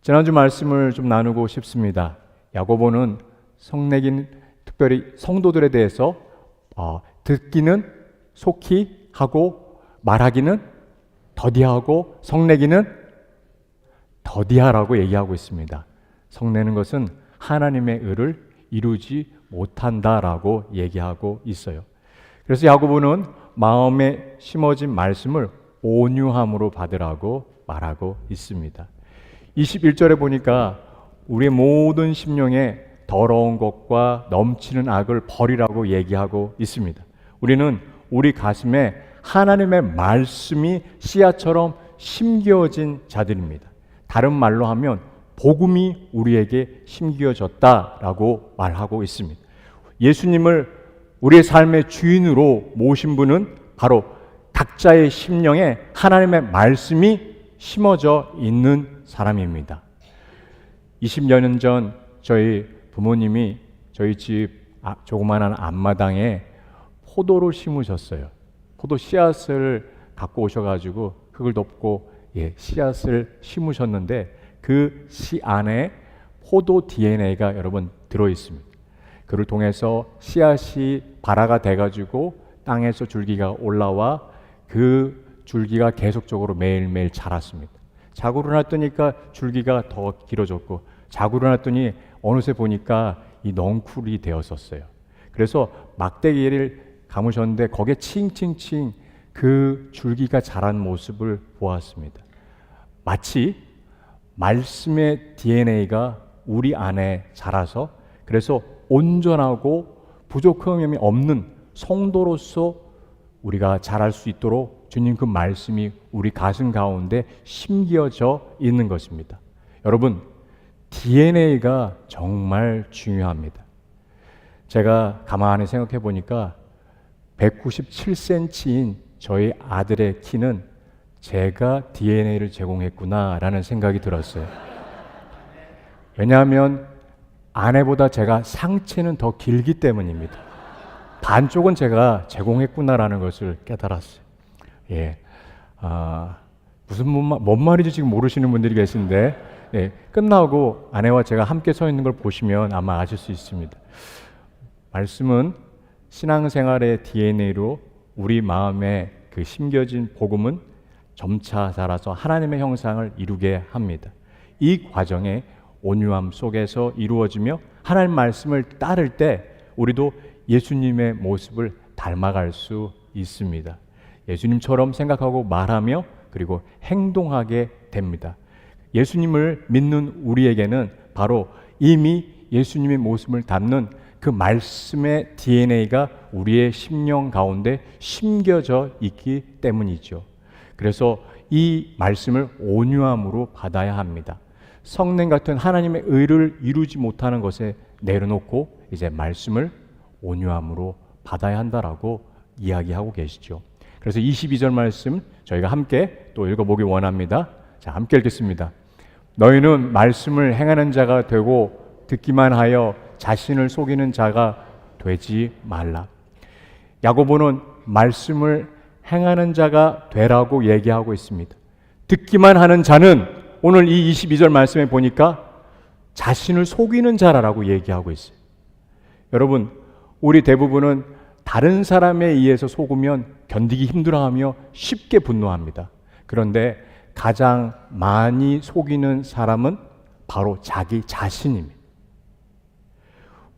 지난주 말씀을 좀 나누고 싶습니다. 야고보는 성내긴 특별히 성도들에 대해서 듣기는 속히 하고 말하기는 더디하고 성내기는 더디하라고 얘기하고 있습니다. 성내는 것은 하나님의 의를 이루지 못한다라고 얘기하고 있어요. 그래서 야고보는 마음에 심어진 말씀을 온유함으로 받으라고 말하고 있습니다. 21절에 보니까 우리의 모든 심령에 더러운 것과 넘치는 악을 버리라고 얘기하고 있습니다. 우리는 우리 가슴에 하나님의 말씀이 씨앗처럼 심겨진 자들입니다. 다른 말로 하면 복음이 우리에게 심겨졌다라고 말하고 있습니다. 예수님을 우리의 삶의 주인으로 모신 분은 바로 각자의 심령에 하나님의 말씀이 심어져 있는 사람입니다. 20여 년 전 저희 부모님이 저희 집 조그마한 앞마당에 포도를 심으셨어요. 포도 씨앗을 갖고 오셔가지고 흙을 덮고 씨앗을 심으셨는데 그 씨 안에 포도 DNA가 여러분 들어있습니다. 그를 통해서 씨앗이 발화가 돼가지고 땅에서 줄기가 올라와 그 줄기가 계속적으로 매일매일 자랐습니다. 자고 일어났더니까 줄기가 더 길어졌고 자고 일어났더니 어느새 보니까 이 넝쿨이 되었었어요. 그래서 막대기를 감으셨는데 거기에 칭칭칭 그 줄기가 자란 모습을 보았습니다. 마치 말씀의 DNA가 우리 안에 자라서 그래서 온전하고 부족함이 없는 성도로서 우리가 자랄 수 있도록 주님 그 말씀이 우리 가슴 가운데 심겨져 있는 것입니다. 여러분, DNA가 정말 중요합니다. 제가 가만히 생각해 보니까 197cm인 저희 아들의 키는 제가 DNA를 제공했구나라는 생각이 들었어요. 왜냐하면 아내보다 제가 상체는 더 길기 때문입니다. 반쪽은 제가 제공했구나라는 것을 깨달았어요. 뭔 말인지 지금 모르시는 분들이 계신데, 끝나고 아내와 제가 함께 서 있는 걸 보시면 아마 아실 수 있습니다. 말씀은 신앙생활의 DNA로 우리 마음에 그 심겨진 복음은 점차 자라서 하나님의 형상을 이루게 합니다. 이 과정에 온유함 속에서 이루어지며 하나님 말씀을 따를 때 우리도 예수님의 모습을 닮아갈 수 있습니다. 예수님처럼 생각하고 말하며 그리고 행동하게 됩니다. 예수님을 믿는 우리에게는 바로 이미 예수님의 모습을 담는 그 말씀의 DNA가 우리의 심령 가운데 심겨져 있기 때문이죠. 그래서 이 말씀을 온유함으로 받아야 합니다. 성령 같은 하나님의 의를 이루지 못하는 것에 내려놓고 이제 말씀을 온유함으로 받아야 한다라고 이야기하고 계시죠. 그래서 22절 말씀 저희가 함께 또 읽어보기 원합니다. 자, 함께 읽겠습니다. 너희는 말씀을 행하는 자가 되고 듣기만 하여 자신을 속이는 자가 되지 말라. 야고보는 말씀을 행하는 자가 되라고 얘기하고 있습니다. 듣기만 하는 자는 오늘 이 22절 말씀에 보니까 자신을 속이는 자라고 얘기하고 있어요. 여러분, 우리 대부분은 다른 사람에 의해서 속으면 견디기 힘들어하며 쉽게 분노합니다. 그런데 가장 많이 속이는 사람은 바로 자기 자신입니다.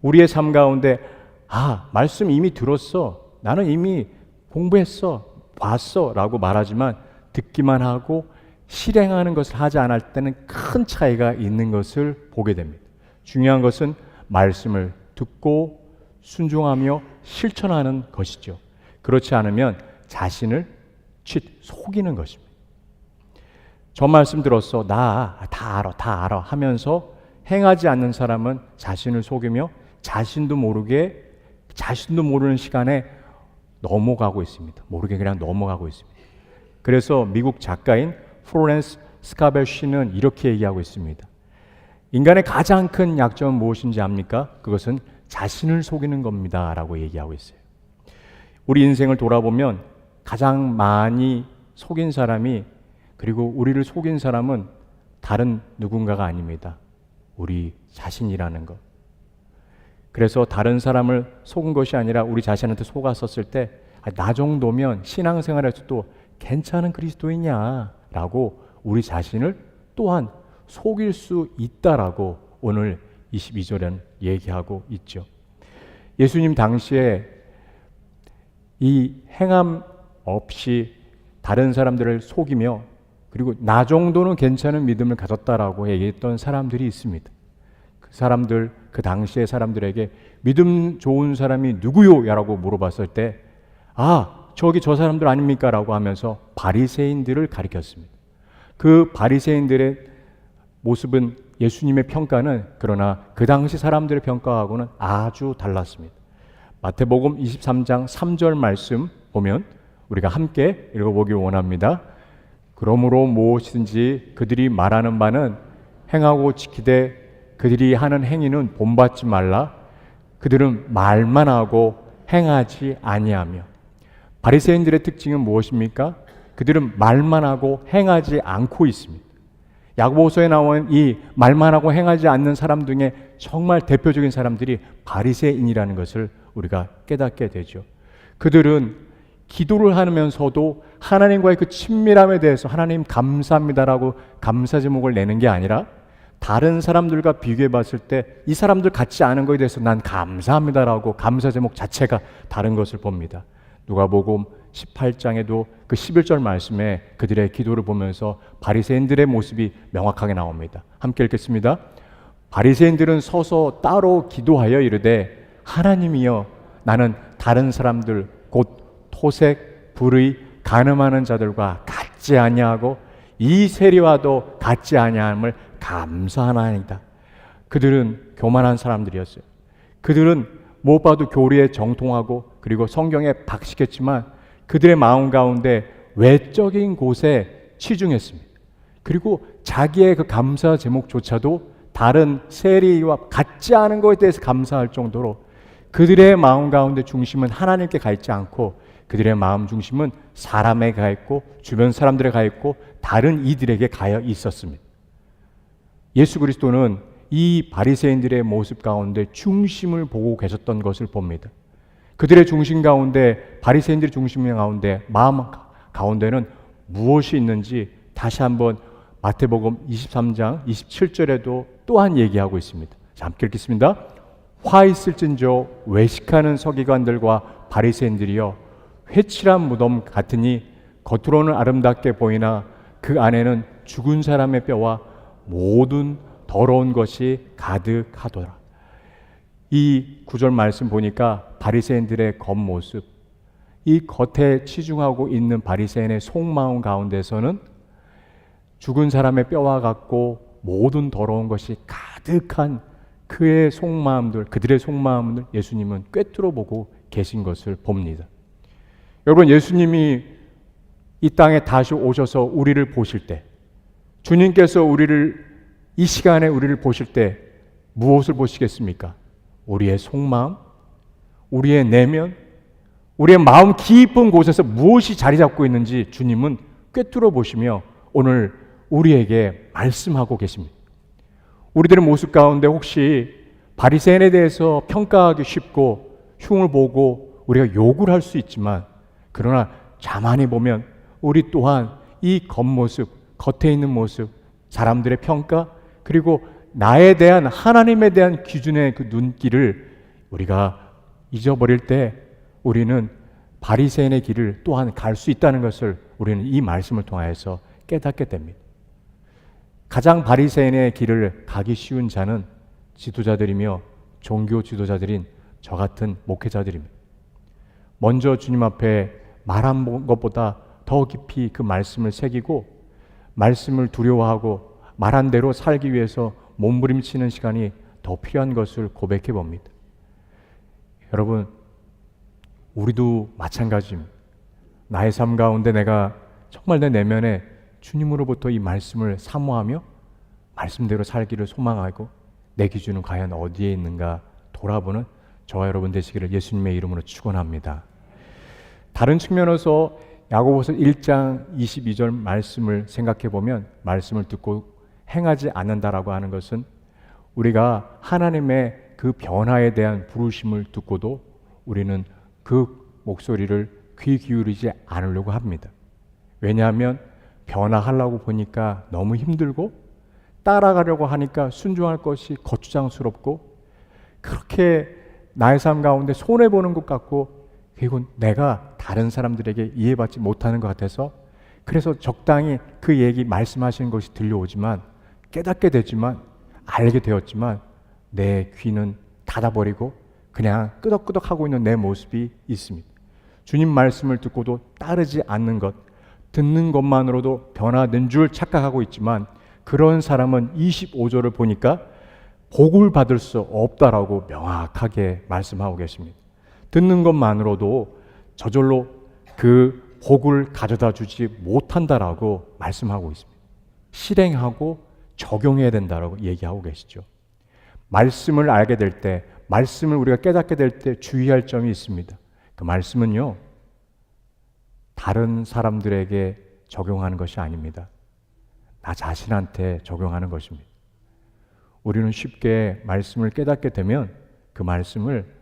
우리의 삶 가운데 말씀 이미 들었어, 나는 이미 공부했어, 봤어 라고 말하지만 듣기만 하고 실행하는 것을 하지 않을 때는 큰 차이가 있는 것을 보게 됩니다. 중요한 것은 말씀을 듣고 순종하며 실천하는 것이죠. 그렇지 않으면 자신을 속이는 것입니다. 저 말씀 들었어, 나 다 알아 하면서 행하지 않는 사람은 자신을 속이며 자신도 모르는 시간에 넘어가고 있습니다. 모르게 그냥 넘어가고 있습니다. 그래서 미국 작가인 플로렌스 스카벨 씨는 이렇게 얘기하고 있습니다. 인간의 가장 큰 약점은 무엇인지 압니까? 그것은 자신을 속이는 겁니다 라고 얘기하고 있어요. 우리 인생을 돌아보면 가장 많이 속인 사람이, 그리고 우리를 속인 사람은 다른 누군가가 아닙니다. 우리 자신이라는 것. 그래서 다른 사람을 속은 것이 아니라 우리 자신한테 속았었을 때 나 정도면 신앙생활에서도 괜찮은 그리스도인이냐라고 우리 자신을 또한 속일 수 있다라고 오늘 22절은 얘기하고 있죠. 예수님 당시에 이 행함 없이 다른 사람들을 속이며 그리고 나 정도는 괜찮은 믿음을 가졌다라고 얘기했던 사람들이 있습니다. 그 사람들, 그 당시의 사람들에게 믿음 좋은 사람이 누구요? 라고 물어봤을 때 저기 저 사람들 아닙니까? 라고 하면서 바리새인들을 가리켰습니다. 그 바리새인들의 모습은 예수님의 평가는 그러나 그 당시 사람들의 평가하고는 아주 달랐습니다. 마태복음 23장 3절 말씀 보면 우리가 함께 읽어보기 원합니다. 그러므로 무엇이든지 그들이 말하는 바는 행하고 지키되 그들이 하는 행위는 본받지 말라. 그들은 말만 하고 행하지 아니하며. 바리새인들의 특징은 무엇입니까? 그들은 말만 하고 행하지 않고 있습니다. 야고보서에 나온 이 말만 하고 행하지 않는 사람 중에 정말 대표적인 사람들이 바리새인이라는 것을 우리가 깨닫게 되죠. 그들은 기도를 하면서도 하나님과의 그 친밀함에 대해서 하나님 감사합니다라고 감사 제목을 내는 게 아니라 다른 사람들과 비교해 봤을 때 이 사람들 같지 않은 것에 대해서 난 감사합니다라고 감사 제목 자체가 다른 것을 봅니다. 누가복음 18장에도 그 11절 말씀에 그들의 기도를 보면서 바리새인들의 모습이 명확하게 나옵니다. 함께 읽겠습니다. 바리새인들은 서서 따로 기도하여 이르되 하나님이여 나는 다른 사람들 곧 토색, 불의, 간음하는 자들과 같지 아니하고 이 세리와도 같지 아니함을 감사하나이다. 그들은 교만한 사람들이었어요. 그들은 무엇봐도 교리에 정통하고 그리고 성경에 박식했지만 그들의 마음 가운데 외적인 곳에 치중했습니다. 그리고 자기의 그 감사 제목조차도 다른 세리와 같지 않은 것에 대해서 감사할 정도로 그들의 마음 가운데 중심은 하나님께 가 있지 않고 그들의 마음 중심은 사람에 가 있고 주변 사람들에 가 있고 다른 이들에게 가 있었습니다. 예수 그리스도는 이 바리새인들의 모습 가운데 중심을 보고 계셨던 것을 봅니다. 그들의 중심 가운데 바리새인들의 중심 가운데 마음 가운데는 무엇이 있는지 다시 한번 마태복음 23장 27절에도 또한 얘기하고 있습니다. 자, 함께 읽겠습니다. 화 있을진저 외식하는 서기관들과 바리새인들이여 회칠한 무덤 같으니 겉으로는 아름답게 보이나 그 안에는 죽은 사람의 뼈와 모든 더러운 것이 가득하더라. 이 구절 말씀 보니까 바리새인들의 겉모습, 이 겉에 치중하고 있는 바리새인의 속마음 가운데서는 죽은 사람의 뼈와 같고 모든 더러운 것이 가득한 그의 속마음들, 그들의 속마음을 예수님은 꿰뚫어 보고 계신 것을 봅니다. 여러분, 예수님이 이 땅에 다시 오셔서 우리를 보실 때, 주님께서 이 시간에 우리를 보실 때 무엇을 보시겠습니까? 우리의 속마음, 우리의 내면, 우리의 마음 깊은 곳에서 무엇이 자리 잡고 있는지 주님은 꿰뚫어 보시며 오늘 우리에게 말씀하고 계십니다. 우리들의 모습 가운데 혹시 바리새인에 대해서 평가하기 쉽고 흉을 보고 우리가 욕을 할 수 있지만 그러나 가만히 보면 우리 또한 이 겉모습, 겉에 있는 모습, 사람들의 평가 그리고 나에 대한 하나님에 대한 기준의 그 눈길을 우리가 잊어버릴 때 우리는 바리새인의 길을 또한 갈 수 있다는 것을 우리는 이 말씀을 통하여서 깨닫게 됩니다. 가장 바리새인의 길을 가기 쉬운 자는 지도자들이며 종교 지도자들인 저 같은 목회자들입니다. 먼저 주님 앞에 말한 것보다 더 깊이 그 말씀을 새기고 말씀을 두려워하고 말한 대로 살기 위해서 몸부림치는 시간이 더 필요한 것을 고백해 봅니다. 여러분, 우리도 마찬가지입니다. 나의 삶 가운데 내가 정말 내 내면에 주님으로부터 이 말씀을 사모하며 말씀대로 살기를 소망하고 내 기준은 과연 어디에 있는가 돌아보는 저와 여러분 되시기를 예수님의 이름으로 축원합니다. 다른 측면에서 야고보서 1장 22절 말씀을 생각해 보면 말씀을 듣고 행하지 않는다라고 하는 것은 우리가 하나님의 그 변화에 대한 부르심을 듣고도 우리는 그 목소리를 귀 기울이지 않으려고 합니다. 왜냐하면 변화하려고 보니까 너무 힘들고 따라가려고 하니까 순종할 것이 거추장스럽고 그렇게 나의 삶 가운데 손해보는 것 같고 그리고 내가 다른 사람들에게 이해받지 못하는 것 같아서 그래서 적당히 그 얘기 말씀하시는 것이 들려오지만 깨닫게 되지만 알게 되었지만 내 귀는 닫아버리고 그냥 끄덕끄덕하고 있는 내 모습이 있습니다. 주님 말씀을 듣고도 따르지 않는 것, 듣는 것만으로도 변화된 줄 착각하고 있지만 그런 사람은 25절을 보니까 복을 받을 수 없다라고 명확하게 말씀하고 계십니다. 듣는 것만으로도 저절로 그 복을 가져다 주지 못한다라고 말씀하고 있습니다. 실행하고 적용해야 된다라고 얘기하고 계시죠. 말씀을 알게 될 때, 말씀을 우리가 깨닫게 될 때 주의할 점이 있습니다. 그 말씀은요, 다른 사람들에게 적용하는 것이 아닙니다. 나 자신한테 적용하는 것입니다. 우리는 쉽게 말씀을 깨닫게 되면 그 말씀을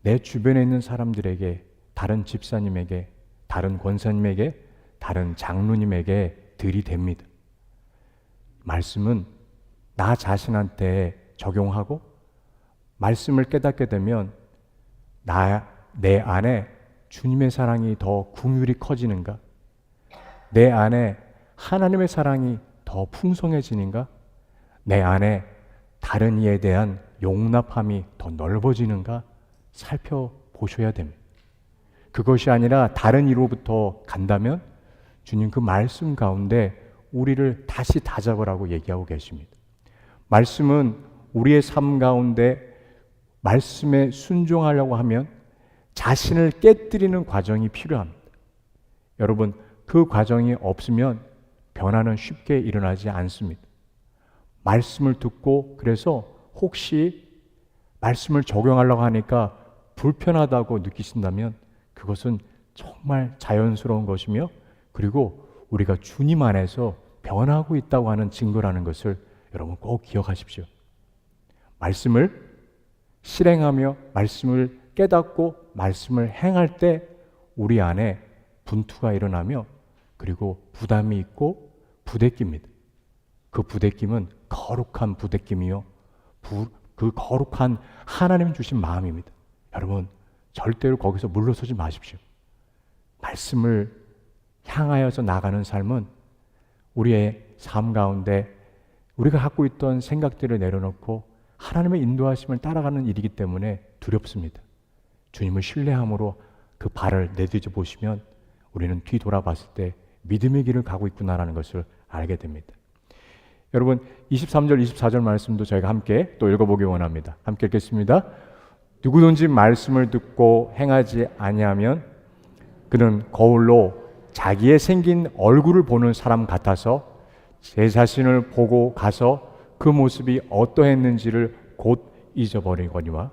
내 주변에 있는 사람들에게, 다른 집사님에게, 다른 권사님에게, 다른 장로님에게 들이댑니다. 말씀은 나 자신한테 적용하고 말씀을 깨닫게 되면 내 안에 주님의 사랑이 더 긍휼이 커지는가? 내 안에 하나님의 사랑이 더 풍성해지는가? 내 안에 다른 이에 대한 용납함이 더 넓어지는가? 살펴보셔야 됩니다. 그것이 아니라 다른 이로부터 간다면 주님 그 말씀 가운데 우리를 다시 다잡으라고 얘기하고 계십니다. 말씀은 우리의 삶 가운데 말씀에 순종하려고 하면 자신을 깨뜨리는 과정이 필요합니다. 여러분, 그 과정이 없으면 변화는 쉽게 일어나지 않습니다. 말씀을 듣고 그래서 혹시 말씀을 적용하려고 하니까 불편하다고 느끼신다면 그것은 정말 자연스러운 것이며 그리고 우리가 주님 안에서 변하고 있다고 하는 증거라는 것을 여러분 꼭 기억하십시오. 말씀을 실행하며 말씀을 깨닫고 말씀을 행할 때 우리 안에 분투가 일어나며 그리고 부담이 있고 부대낍니다. 그 부대낌은 거룩한 부대낌이요. 그 거룩한 하나님 주신 마음입니다. 여러분 절대로 거기서 물러서지 마십시오. 말씀을 향하여서 나가는 삶은 우리의 삶 가운데 우리가 갖고 있던 생각들을 내려놓고 하나님의 인도하심을 따라가는 일이기 때문에 두렵습니다. 주님을 신뢰함으로 그 발을 내디뎌 보시면 우리는 뒤돌아봤을 때 믿음의 길을 가고 있구나라는 것을 알게 됩니다. 여러분 23절 24절 말씀도 저희가 함께 또 읽어보기 원합니다. 함께 읽겠습니다. 누구든지 말씀을 듣고 행하지 아니하면 그는 거울로 자기의 생긴 얼굴을 보는 사람 같아서 제 자신을 보고 가서 그 모습이 어떠했는지를 곧 잊어버리거니와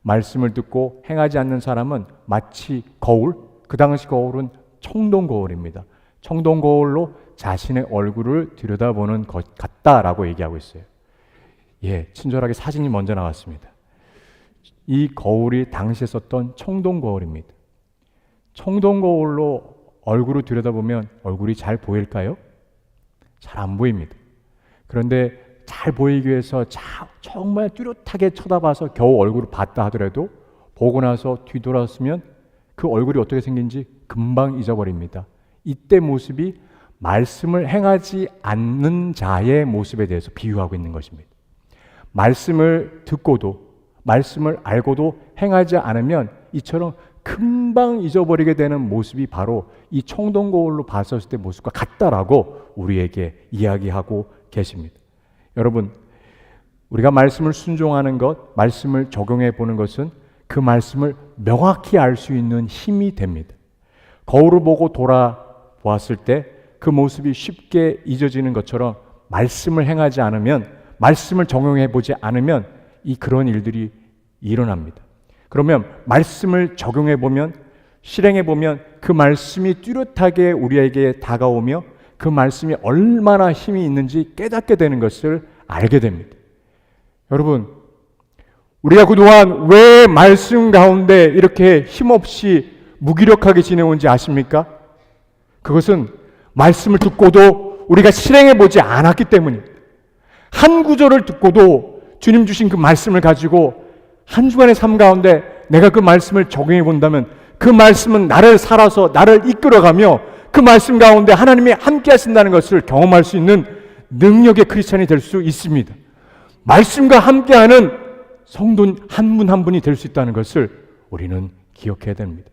말씀을 듣고 행하지 않는 사람은 마치 거울, 그 당시 거울은 청동 거울입니다. 청동 거울로 자신의 얼굴을 들여다보는 것 같다라고 얘기하고 있어요. 예, 친절하게 사진이 먼저 나왔습니다. 이 거울이 당시에 썼던 청동 거울입니다. 청동 거울로 얼굴을 들여다보면 얼굴이 잘 보일까요? 잘 안 보입니다. 그런데 잘 보이기 위해서 정말 뚜렷하게 쳐다봐서 겨우 얼굴을 봤다 하더라도 보고 나서 뒤돌았으면 그 얼굴이 어떻게 생긴지 금방 잊어버립니다. 이때 모습이 말씀을 행하지 않는 자의 모습에 대해서 비유하고 있는 것입니다. 말씀을 듣고도 말씀을 알고도 행하지 않으면 이처럼 금방 잊어버리게 되는 모습이 바로 이 청동 거울로 봤었을 때 모습과 같다라고 우리에게 이야기하고 계십니다. 여러분, 우리가 말씀을 순종하는 것, 말씀을 적용해 보는 것은 그 말씀을 명확히 알 수 있는 힘이 됩니다. 거울을 보고 돌아보았을 때 그 모습이 쉽게 잊어지는 것처럼 말씀을 행하지 않으면, 말씀을 적용해 보지 않으면 그런 일들이 일어납니다. 그러면 말씀을 적용해 보면, 실행해 보면 그 말씀이 뚜렷하게 우리에게 다가오며 그 말씀이 얼마나 힘이 있는지 깨닫게 되는 것을 알게 됩니다. 여러분, 우리가 그동안 왜 말씀 가운데 이렇게 힘없이 무기력하게 지내온지 아십니까? 그것은 말씀을 듣고도 우리가 실행해 보지 않았기 때문입니다. 한 구절을 듣고도 주님 주신 그 말씀을 가지고 한 주간의 삶 가운데 내가 그 말씀을 적용해 본다면 그 말씀은 나를 살아서 나를 이끌어가며 그 말씀 가운데 하나님이 함께 하신다는 것을 경험할 수 있는 능력의 크리스찬이 될 수 있습니다. 말씀과 함께하는 성도 한 분 한 분이 될 수 있다는 것을 우리는 기억해야 됩니다.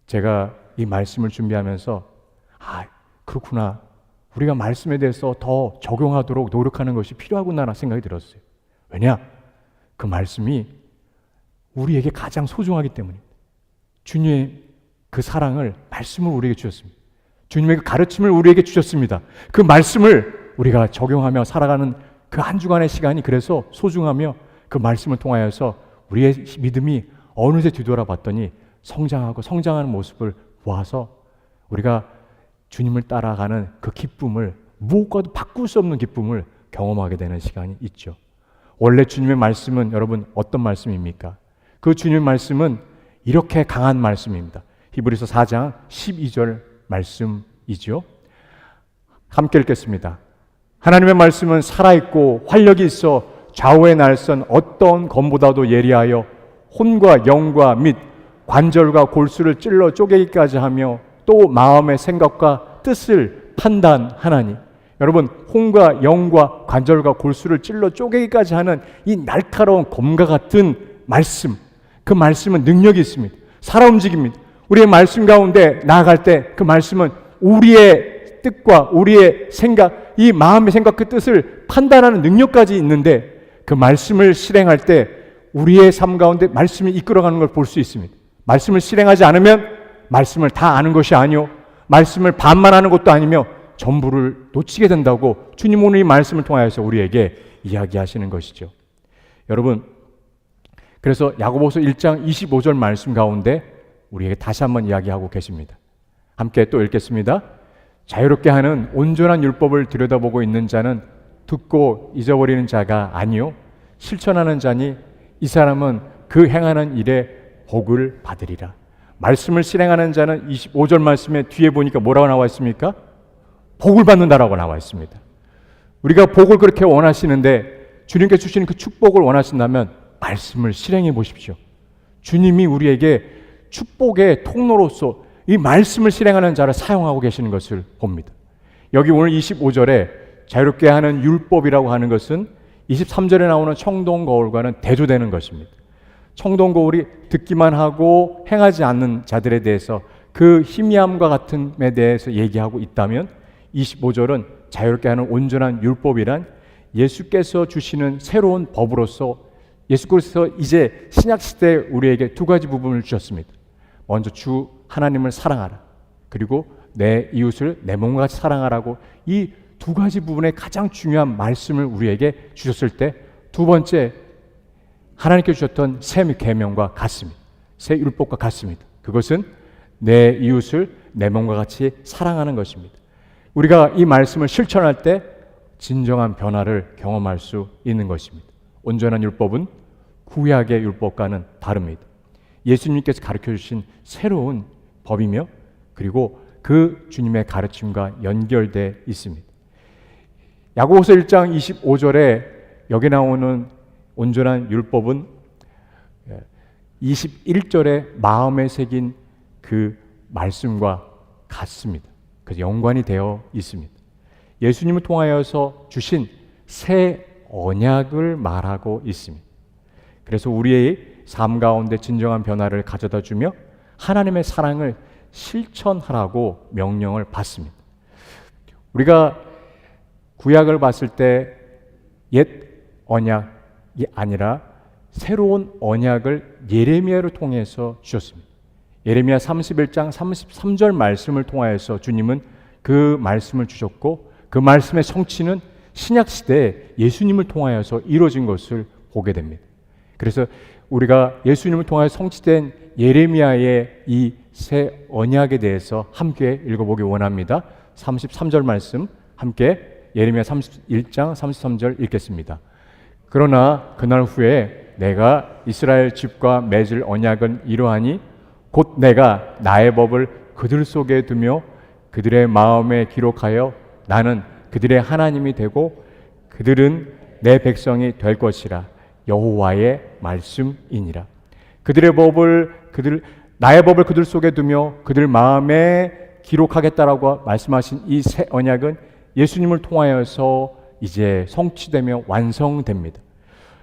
제가 이 말씀을 준비하면서 그렇구나. 우리가 말씀에 대해서 더 적용하도록 노력하는 것이 필요하구나 생각이 들었어요. 왜냐? 그 말씀이 우리에게 가장 소중하기 때문입니다. 주님의 그 사랑을, 말씀을 우리에게 주셨습니다. 주님의 그 가르침을 우리에게 주셨습니다. 그 말씀을 우리가 적용하며 살아가는 그 한 주간의 시간이 그래서 소중하며 그 말씀을 통하여서 우리의 믿음이 어느새 뒤돌아봤더니 성장하는 모습을 보아서 우리가 주님을 따라가는 그 기쁨을, 무엇과도 바꿀 수 없는 기쁨을 경험하게 되는 시간이 있죠. 원래 주님의 말씀은 여러분 어떤 말씀입니까? 그 주님의 말씀은 이렇게 강한 말씀입니다. 히브리서 4장 12절 말씀이죠. 함께 읽겠습니다. 하나님의 말씀은 살아있고 활력이 있어 좌우의 날선 어떤 검보다도 예리하여 혼과 영과 및 관절과 골수를 찔러 쪼개기까지 하며 또 마음의 생각과 뜻을 판단하나니. 여러분, 혼과 영과 관절과 골수를 찔러 쪼개기까지 하는 이 날카로운 검과 같은 말씀, 그 말씀은 능력이 있습니다. 살아 움직입니다. 우리의 말씀 가운데 나아갈 때 그 말씀은 우리의 뜻과 우리의 생각, 이 마음의 생각 그 뜻을 판단하는 능력까지 있는데 그 말씀을 실행할 때 우리의 삶 가운데 말씀이 이끌어가는 걸 볼 수 있습니다. 말씀을 실행하지 않으면 말씀을 다 아는 것이 아니요, 말씀을 반만 아는 것도 아니며 전부를 놓치게 된다고 주님 오늘 이 말씀을 통하여서 우리에게 이야기하시는 것이죠. 여러분, 그래서 야고보서 1장 25절 말씀 가운데 우리에게 다시 한번 이야기하고 계십니다. 함께 또 읽겠습니다. 자유롭게 하는 온전한 율법을 들여다보고 있는 자는 듣고 잊어버리는 자가 아니요 실천하는 자니 이 사람은 그 행하는 일에 복을 받으리라. 말씀을 실행하는 자는 25절 말씀에 뒤에 보니까 뭐라고 나와 있습니까? 복을 받는다라고 나와 있습니다. 우리가 복을 그렇게 원하시는데 주님께 주시는 그 축복을 원하신다면 말씀을 실행해 보십시오. 주님이 우리에게 축복의 통로로서 이 말씀을 실행하는 자를 사용하고 계시는 것을 봅니다. 여기 오늘 25절에 자유롭게 하는 율법이라고 하는 것은 23절에 나오는 청동거울과는 대조되는 것입니다. 청동거울이 듣기만 하고 행하지 않는 자들에 대해서 그 희미함과 같음에 대해서 얘기하고 있다면 25절은 자유롭게 하는 온전한 율법이란 예수께서 주시는 새로운 법으로서 예수께서 이제 신약시대에 우리에게 두 가지 부분을 주셨습니다. 먼저 주 하나님을 사랑하라. 그리고 내 이웃을 내 몸과 같이 사랑하라고 이 두 가지 부분의 가장 중요한 말씀을 우리에게 주셨을 때 두 번째 하나님께 주셨던 새 계명과 같습니다. 새 율법과 같습니다. 그것은 내 이웃을 내 몸과 같이 사랑하는 것입니다. 우리가 이 말씀을 실천할 때 진정한 변화를 경험할 수 있는 것입니다. 온전한 율법은 구약의 율법과는 다릅니다. 예수님께서 가르쳐주신 새로운 법이며 그리고 그 주님의 가르침과 연결되어 있습니다. 야고보서 1장 25절에 여기 나오는 온전한 율법은 21절에 마음에 새긴 그 말씀과 같습니다. 그래서 연관이 되어 있습니다. 예수님을 통하여서 주신 새 언약을 말하고 있습니다. 그래서 우리의 삶 가운데 진정한 변화를 가져다 주며 하나님의 사랑을 실천하라고 명령을 받습니다. 우리가 구약을 봤을 때 옛 언약이 아니라 새로운 언약을 예레미야를 통해서 주셨습니다. 예레미야 31장 33절 말씀을 통하여서 주님은 그 말씀을 주셨고 그 말씀의 성취는 신약시대에 예수님을 통하여서 이루어진 것을 보게 됩니다. 그래서 우리가 예수님을 통하여 성취된 예레미야의 이 새 언약에 대해서 함께 읽어보기 원합니다. 33절 말씀 함께 예레미야 31장 33절 읽겠습니다. 그러나 그날 후에 내가 이스라엘 집과 맺을 언약은 이러하니 곧 내가 나의 법을 그들 속에 두며 그들의 마음에 기록하여 나는 그들의 하나님이 되고 그들은 내 백성이 될 것이라. 여호와의 말씀이니라. 나의 법을 그들 속에 두며 그들 마음에 기록하겠다라고 말씀하신 이 새 언약은 예수님을 통하여서 이제 성취되며 완성됩니다.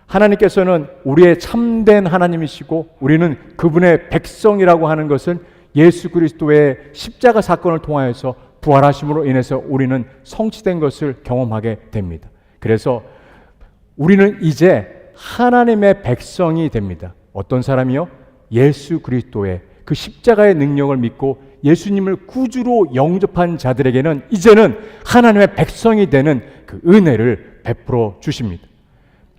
하나님께서는 우리의 참된 하나님이시고 우리는 그분의 백성이라고 하는 것은 예수 그리스도의 십자가 사건을 통하여서 부활하심으로 인해서 우리는 성취된 것을 경험하게 됩니다. 그래서 우리는 이제 하나님의 백성이 됩니다. 어떤 사람이요? 예수 그리스도의 그 십자가의 능력을 믿고 예수님을 구주로 영접한 자들에게는 이제는 하나님의 백성이 되는 그 은혜를 베풀어 주십니다.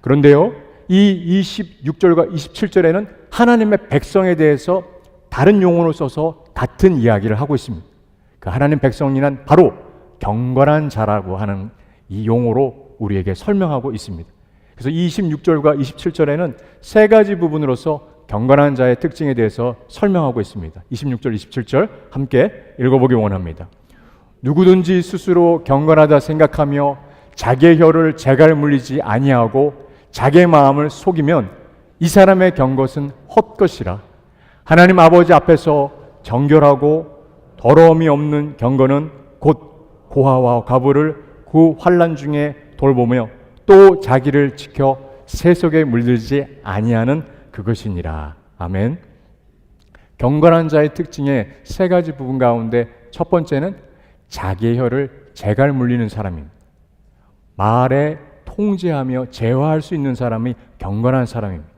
그런데요, 이 26절과 27절에는 하나님의 백성에 대해서 다른 용어로 써서 같은 이야기를 하고 있습니다. 그 하나님 백성이란 바로 경건한 자라고 하는 이 용어로 우리에게 설명하고 있습니다. 그래서 26절과 27절에는 세 가지 부분으로서 경건한 자의 특징에 대해서 설명하고 있습니다. 26절, 27절 함께 읽어보기 원합니다. 누구든지 스스로 경건하다 생각하며 자기의 혀를 재갈 물리지 아니하고 자기의 마음을 속이면 이 사람의 경것은 헛것이라. 하나님 아버지 앞에서 정결하고 더러움이 없는 경건은 곧 고아와 과부를 그 환난 중에 돌보며 또 자기를 지켜 세속에 물들지 아니하는 그것이니라. 아멘. 경건한 자의 특징의 세 가지 부분 가운데 첫 번째는 자기의 혀를 재갈 물리는 사람입니다. 말에 통제하며 제어할 수 있는 사람이 경건한 사람입니다.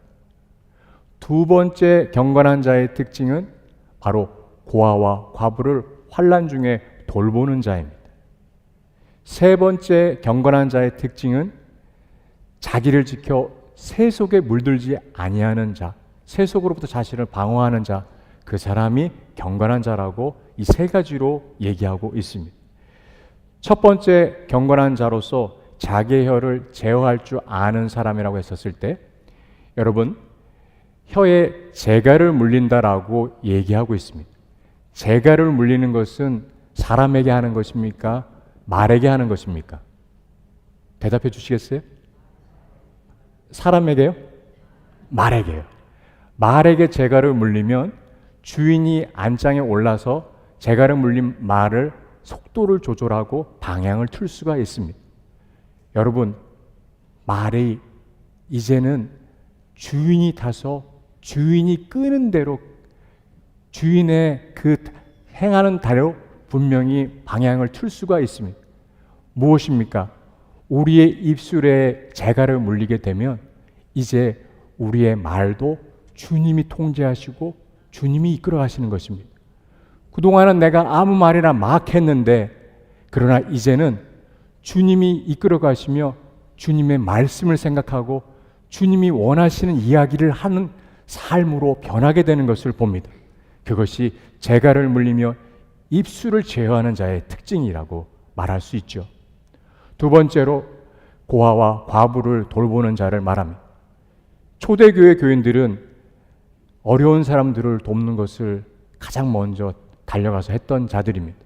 두 번째 경건한 자의 특징은 바로 고아와 과부를 환난 중에 돌보는 자입니다. 세 번째 경건한 자의 특징은 자기를 지켜 세속에 물들지 아니하는 자, 세속으로부터 자신을 방어하는 자, 그 사람이 경건한 자라고 이 세 가지로 얘기하고 있습니다. 첫 번째 경건한 자로서 자기의 혀를 제어할 줄 아는 사람이라고 했었을 때, 여러분 혀에 재갈을 물린다라고 얘기하고 있습니다. 재갈을 물리는 것은 사람에게 하는 것입니까? 말에게 하는 것입니까? 대답해 주시겠어요? 사람에게요? 말에게요. 말에게 재갈을 물리면 주인이 안장에 올라서 재갈을 물린 말을 속도를 조절하고 방향을 틀 수가 있습니다. 여러분, 말이 이제는 주인이 타서 주인이 끄는 대로 주인의 그 행하는 대로 분명히 방향을 틀 수가 있습니다. 무엇입니까? 우리의 입술에 재갈을 물리게 되면 이제 우리의 말도 주님이 통제하시고 주님이 이끌어 가시는 것입니다. 그동안은 내가 아무 말이나 막 했는데 그러나 이제는 주님이 이끌어 가시며 주님의 말씀을 생각하고 주님이 원하시는 이야기를 하는 삶으로 변하게 되는 것을 봅니다. 그것이 재갈을 물리며 입술을 제어하는 자의 특징이라고 말할 수 있죠. 두 번째로 고아와 과부를 돌보는 자를 말합니다. 초대교회 교인들은 어려운 사람들을 돕는 것을 가장 먼저 달려가서 했던 자들입니다.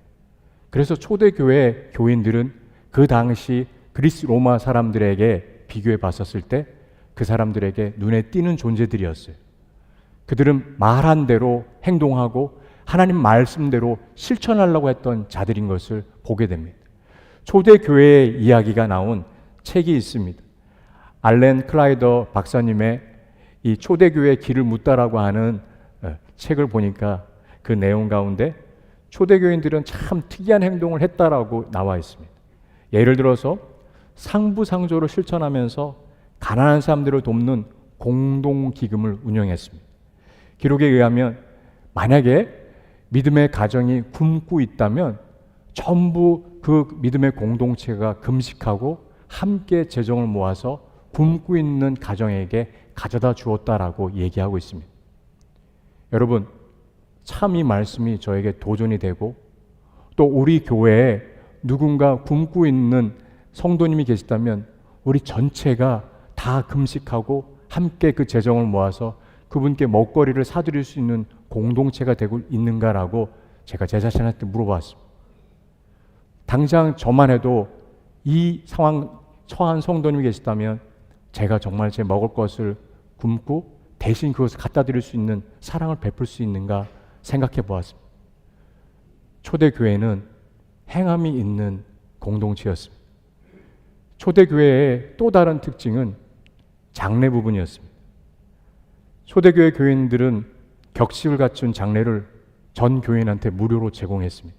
그래서 초대교회 교인들은 그 당시 그리스 로마 사람들에게 비교해 봤었을 때 그 사람들에게 눈에 띄는 존재들이었어요. 그들은 말한 대로 행동하고 하나님 말씀대로 실천하려고 했던 자들인 것을 보게 됩니다. 초대교회의 이야기가 나온 책이 있습니다. 알렌 클라이더 박사님의 이 초대교회의 길을 묻다라고 하는 책을 보니까 그 내용 가운데 초대교인들은 참 특이한 행동을 했다라고 나와 있습니다. 예를 들어서 상부상조를 실천하면서 가난한 사람들을 돕는 공동기금을 운영했습니다. 기록에 의하면 만약에 믿음의 가정이 굶고 있다면 전부 그 믿음의 공동체가 금식하고 함께 재정을 모아서 굶고 있는 가정에게 가져다 주었다라고 얘기하고 있습니다. 여러분, 참 이 말씀이 저에게 도전이 되고 또 우리 교회에 누군가 굶고 있는 성도님이 계시다면 우리 전체가 다 금식하고 함께 그 재정을 모아서 그분께 먹거리를 사드릴 수 있는 공동체가 되고 있는가라고 제가 제 자신한테 물어봤습니다. 당장 저만 해도 이 상황 처한 성도님이 계시다면 제가 정말 제 먹을 것을 굶고 대신 그것을 갖다 드릴 수 있는 사랑을 베풀 수 있는가 생각해 보았습니다. 초대교회는 행함이 있는 공동체였습니다. 초대교회의 또 다른 특징은 장례 부분이었습니다. 초대교회 교인들은 격식을 갖춘 장례를 전 교인한테 무료로 제공했습니다.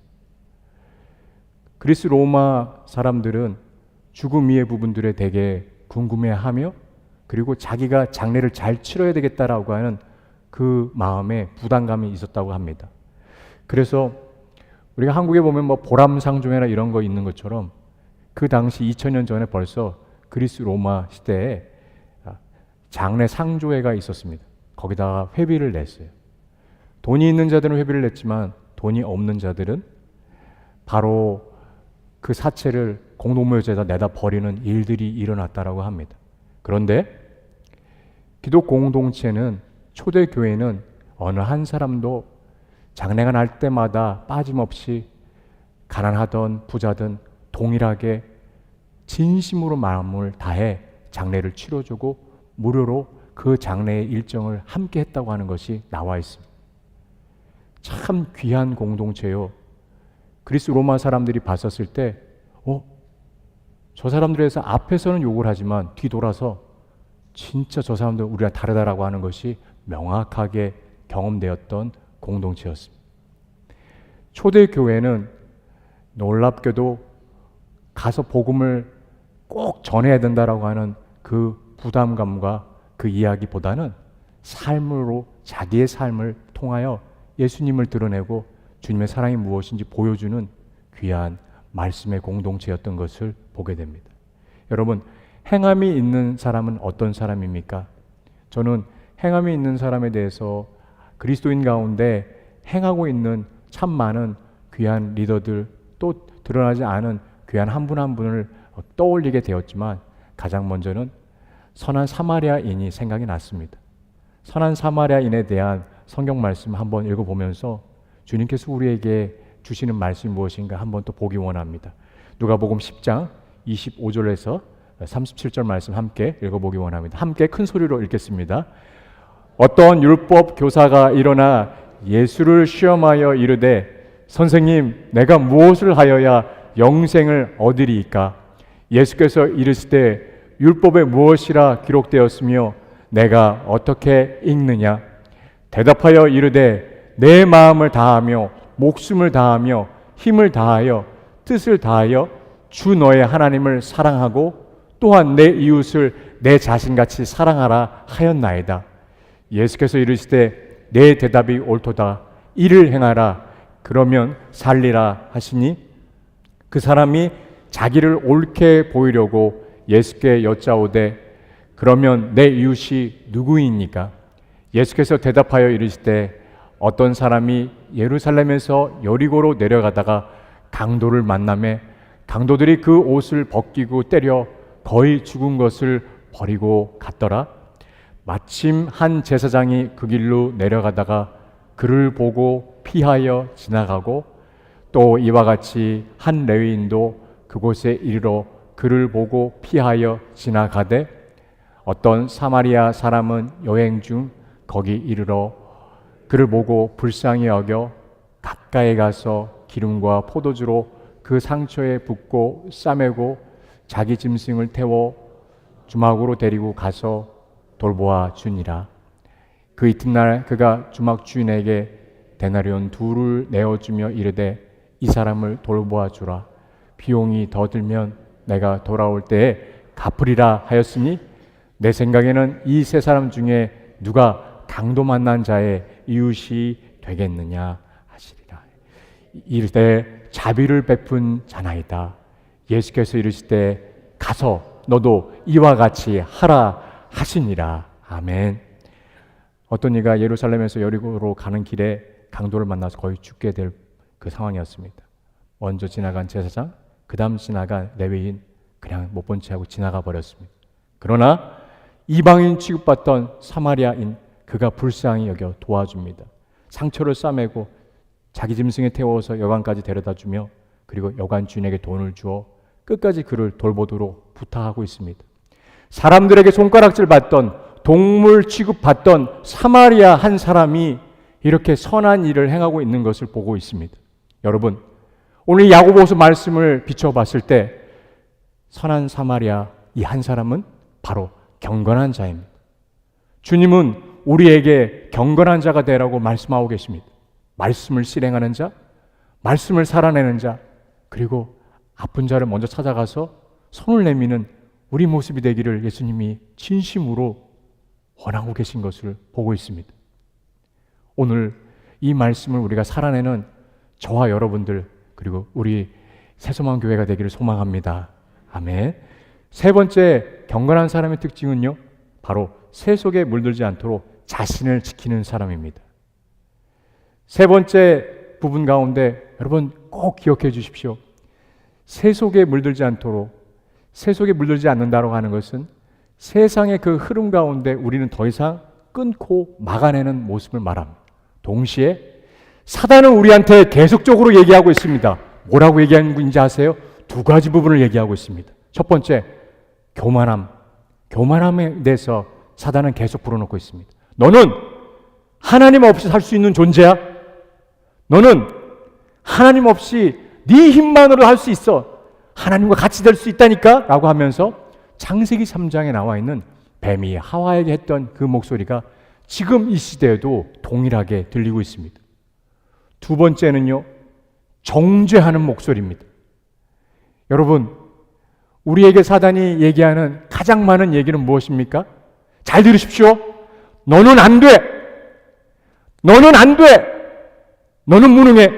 그리스 로마 사람들은 죽음 이의 부분들에 대개 궁금해하며 그리고 자기가 장례를 잘 치러야 되겠다라고 하는 그 마음에 부담감이 있었다고 합니다. 그래서 우리가 한국에 보면 뭐 보람상조회나 이런 거 있는 것처럼 그 당시 2000년 전에 벌써 그리스 로마 시대에 장례 상조회가 있었습니다. 거기다가 회비를 냈어요. 돈이 있는 자들은 회비를 냈지만 돈이 없는 자들은 바로 그 사체를 공동묘지에다 내다 버리는 일들이 일어났다라고 합니다. 그런데 기독 공동체는 초대교회는 어느 한 사람도 장례가 날 때마다 빠짐없이 가난하던 부자든 동일하게 진심으로 마음을 다해 장례를 치러주고 무료로 그 장례의 일정을 함께 했다고 하는 것이 나와 있습니다. 참 귀한 공동체요. 그리스 로마 사람들이 봤었을 때 저 사람들에서 앞에서는 욕을 하지만 뒤돌아서 진짜 저 사람들 우리랑 다르다라고 하는 것이 명확하게 경험되었던 공동체였습니다. 초대교회는 놀랍게도 가서 복음을 꼭 전해야 된다라고 하는 그 부담감과 그 이야기보다는 삶으로 자기의 삶을 통하여 예수님을 드러내고 주님의 사랑이 무엇인지 보여주는 귀한 말씀의 공동체였던 것을 보게 됩니다. 여러분, 행함이 있는 사람은 어떤 사람입니까? 저는 행함이 있는 사람에 대해서 그리스도인 가운데 행하고 있는 참 많은 귀한 리더들 또 드러나지 않은 귀한 한 분 한 분을 떠올리게 되었지만 가장 먼저는 선한 사마리아인이 생각이 났습니다. 선한 사마리아인에 대한 성경 말씀 한번 읽어보면서 주님께서 우리에게 주시는 말씀이 무엇인가 한번 또 보기 원합니다. 누가복음 10장 25절에서 37절 말씀 함께 읽어보기 원합니다. 함께 큰 소리로 읽겠습니다. 어떤 율법 교사가 일어나 예수를 시험하여 이르되 선생님 내가 무엇을 하여야 영생을 얻으리이까? 예수께서 이르시되 율법에 무엇이라 기록되었으며 내가 어떻게 읽느냐? 대답하여 이르되 내 마음을 다하며 목숨을 다하며 힘을 다하여 뜻을 다하여 주 너의 하나님을 사랑하고 또한 내 이웃을 내 자신같이 사랑하라 하였나이다. 예수께서 이르시되 내 대답이 옳도다. 이를 행하라. 그러면 살리라 하시니 그 사람이 자기를 옳게 보이려고 예수께 여짜오되 그러면 내 이웃이 누구이니까? 예수께서 대답하여 이르시되 어떤 사람이 예루살렘에서 여리고로 내려가다가 강도를 만나매 강도들이 그 옷을 벗기고 때려 거의 죽은 것을 버리고 갔더라. 마침 한 제사장이 그 길로 내려가다가 그를 보고 피하여 지나가고 또 이와 같이 한 레위인도 그곳에 이르러 그를 보고 피하여 지나가되 어떤 사마리아 사람은 여행 중 거기 이르러 그를 보고 불쌍히 여겨 가까이 가서 기름과 포도주로 그 상처에 붓고 싸매고 자기 짐승을 태워 주막으로 데리고 가서 돌보아 주니라. 그 이튿날 그가 주막 주인에게 데나리온 2를 내어주며 이르되 이 사람을 돌보아 주라. 비용이 더 들면 내가 돌아올 때에 갚으리라 하였으니 내 생각에는 이 세 사람 중에 누가 강도 만난 자의 이웃이 되겠느냐 하시리라. 이르되 자비를 베푼 자나이다. 예수께서 이르시되 가서 너도 이와 같이 하라 하시니라. 아멘. 어떤 이가 예루살렘에서 여리고로 가는 길에 강도를 만나서 거의 죽게 될 그 상황이었습니다. 먼저 지나간 제사장, 그 다음 지나간 레위인 그냥 못 본 채 하고 지나가 버렸습니다. 그러나 이방인 취급받던 사마리아인 그가 불쌍히 여겨 도와줍니다. 상처를 싸매고 자기 짐승에 태워서 여관까지 데려다주며 그리고 여관 주인에게 돈을 주어 끝까지 그를 돌보도록 부탁하고 있습니다. 사람들에게 손가락질 받던, 동물 취급받던 사마리아 한 사람이 이렇게 선한 일을 행하고 있는 것을 보고 있습니다. 여러분, 오늘 야고보서 말씀을 비춰봤을 때 선한 사마리아 이 한 사람은 바로 경건한 자입니다. 주님은 우리에게 경건한 자가 되라고 말씀하고 계십니다. 말씀을 실행하는 자, 말씀을 살아내는 자, 그리고 아픈 자를 먼저 찾아가서 손을 내미는 우리 모습이 되기를 예수님이 진심으로 원하고 계신 것을 보고 있습니다. 오늘 이 말씀을 우리가 살아내는 저와 여러분들 그리고 우리 새소망 교회가 되기를 소망합니다. 아멘. 세 번째 경건한 사람의 특징은요, 바로 세 속에 물들지 않도록 자신을 지키는 사람입니다. 세 번째 부분 가운데 여러분 꼭 기억해 주십시오. 세 속에 물들지 않도록, 세 속에 물들지 않는다고 하는 것은 세상의 그 흐름 가운데 우리는 더 이상 끊고 막아내는 모습을 말합니다. 동시에 사단은 우리한테 계속적으로 얘기하고 있습니다. 뭐라고 얘기하는 건지 아세요? 두 가지 부분을 얘기하고 있습니다. 첫 번째, 교만함. 교만함에 대해서 사단은 계속 불어넣고 있습니다. 너는 하나님 없이 살 수 있는 존재야. 너는 하나님 없이 네 힘만으로 할 수 있어. 하나님과 같이 될 수 있다니까? 라고 하면서 창세기 3장에 나와 있는 뱀이 하와에게 했던 그 목소리가 지금 이 시대에도 동일하게 들리고 있습니다. 두 번째는요, 정죄하는 목소리입니다. 여러분, 우리에게 사단이 얘기하는 가장 많은 얘기는 무엇입니까? 잘 들으십시오. 너는 안 돼. 너는 안 돼. 너는 무능해.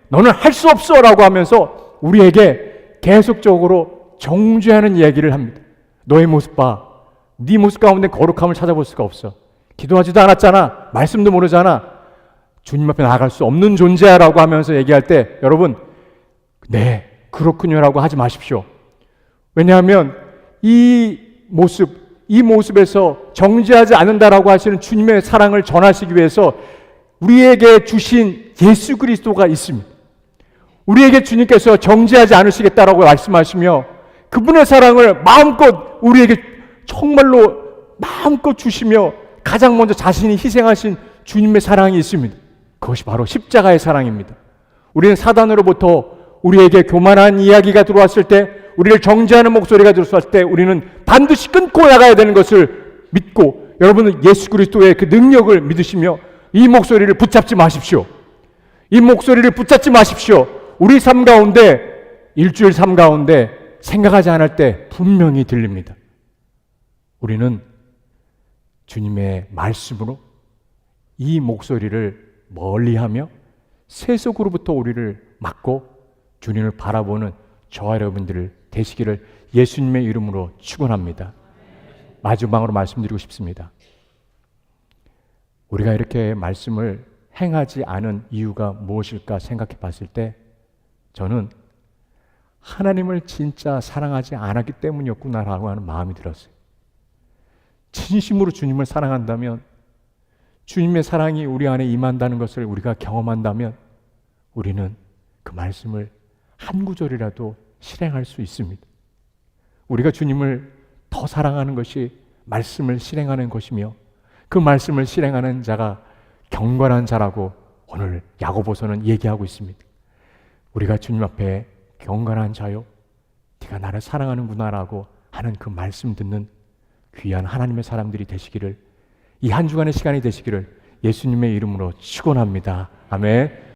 너는 할 수 없어. 라고 하면서 우리에게 계속적으로 정죄하는 얘기를 합니다. 너의 모습 봐. 네 모습 가운데 거룩함을 찾아볼 수가 없어. 기도하지도 않았잖아. 말씀도 모르잖아. 주님 앞에 나아갈 수 없는 존재야라고 하면서 얘기할 때 여러분, 네, 그렇군요라고 하지 마십시오. 왜냐하면 이 모습에서 정죄하지 않는다라고 하시는 주님의 사랑을 전하시기 위해서 우리에게 주신 예수 그리스도가 있습니다. 우리에게 주님께서 정죄하지 않으시겠다라고 말씀하시며 그분의 사랑을 마음껏 우리에게 정말로 마음껏 주시며 가장 먼저 자신이 희생하신 주님의 사랑이 있습니다. 그것이 바로 십자가의 사랑입니다. 우리는 사단으로부터 우리에게 교만한 이야기가 들어왔을 때, 우리를 정죄하는 목소리가 들어왔을 때 우리는 반드시 끊고 나가야 되는 것을 믿고, 여러분은 예수 그리스도의 그 능력을 믿으시며 이 목소리를 붙잡지 마십시오. 이 목소리를 붙잡지 마십시오. 우리 삶 가운데, 일주일 삶 가운데 생각하지 않을 때 분명히 들립니다. 우리는 주님의 말씀으로 이 목소리를 멀리하며 세속으로부터 우리를 막고 주님을 바라보는 저와 여러분들을 되시기를 예수님의 이름으로 축원합니다. 마지막으로 말씀드리고 싶습니다. 우리가 이렇게 말씀을 행하지 않은 이유가 무엇일까 생각해 봤을 때 저는 하나님을 진짜 사랑하지 않았기 때문이었구나라고 하는 마음이 들었어요. 진심으로 주님을 사랑한다면, 주님의 사랑이 우리 안에 임한다는 것을 우리가 경험한다면 우리는 그 말씀을 한 구절이라도 실행할 수 있습니다. 우리가 주님을 더 사랑하는 것이 말씀을 실행하는 것이며 그 말씀을 실행하는 자가 경건한 자라고 오늘 야고보서는 얘기하고 있습니다. 우리가 주님 앞에 경건한 자요, 네가 나를 사랑하는구나라고 하는 그 말씀 듣는 귀한 하나님의 사람들이 되시기를, 이 한 주간의 시간이 되시기를 예수님의 이름으로 축원합니다. 아멘.